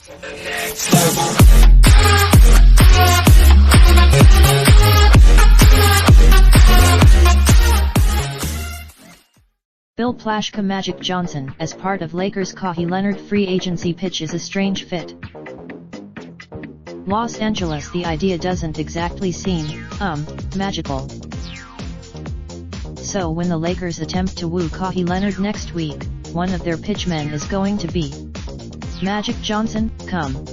Bill Plaschke Magic Johnson as part of Lakers Kawhi Leonard free agency pitch is a strange fit. Los Angeles. The idea doesn't exactly seem, magical. So when the Lakers attempt to woo Kawhi Leonard next week, one of their pitchmen is going to be Magic Johnson, come.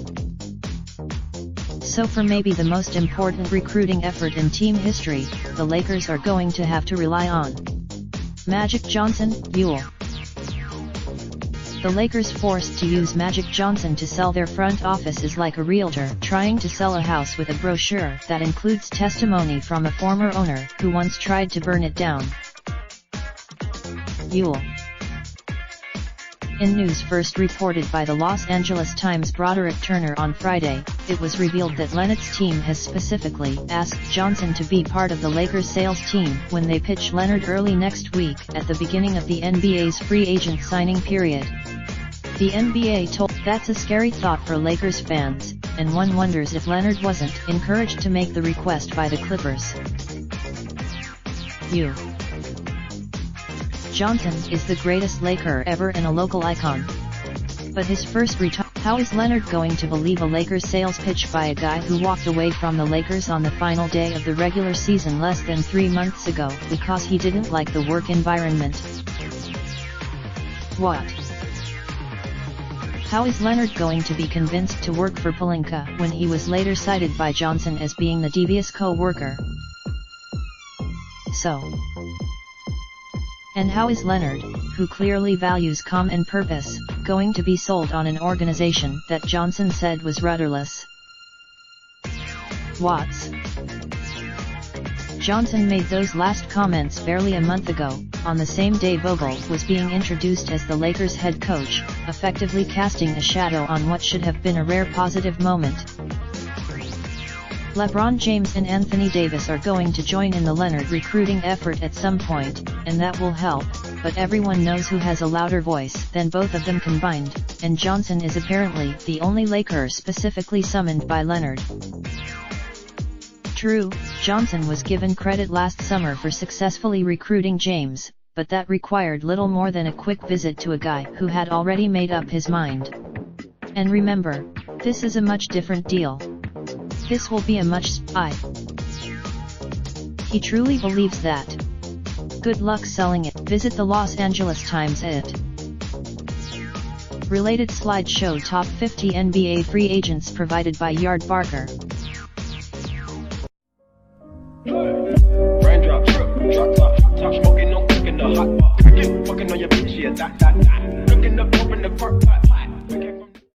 So for maybe the most important recruiting effort in team history, the Lakers are going to have to rely on Magic Johnson, Yule. The Lakers forced to use Magic Johnson to sell their front office is like a realtor trying to sell a house with a brochure that includes testimony from a former owner who once tried to burn it down. Yule. In news first reported by the Los Angeles Times' Broderick Turner on Friday, it was revealed that Leonard's team has specifically asked Johnson to be part of the Lakers sales team when they pitch Leonard early next week at the beginning of the NBA's free agent signing period. The NBA told, "That's a scary thought for Lakers fans, and one wonders if Leonard wasn't encouraged to make the request by the Clippers." Johnson is the greatest Laker ever and a local icon. But his first retirement. How is Leonard going to believe a Lakers sales pitch by a guy who walked away from the Lakers on the final day of the regular season less than 3 months ago because he didn't like the work environment? What? How is Leonard going to be convinced to work for Pelinka when he was later cited by Johnson as being the devious co-worker? And how is Leonard, who clearly values calm and purpose, going to be sold on an organization that Johnson said was rudderless? Johnson made those last comments barely a month ago, on the same day Vogel was being introduced as the Lakers head coach, effectively casting a shadow on what should have been a rare positive moment. LeBron James and Anthony Davis are going to join in the Leonard recruiting effort at some point, and that will help, but everyone knows who has a louder voice than both of them combined, and Johnson is apparently the only Laker specifically summoned by Leonard. True, Johnson was given credit last summer for successfully recruiting James, but that required little more than a quick visit to a guy who had already made up his mind. And remember, this is a much different deal. This will be a much He truly believes that. Good luck selling it. Visit the Los Angeles Times @ Related slideshow Top 50 NBA free agents provided by Yard Barker. Raindrop, drop top smoking, no cooking the hot pot. Fucking on your bitch, yeah, that. Looking up, open the park, pot.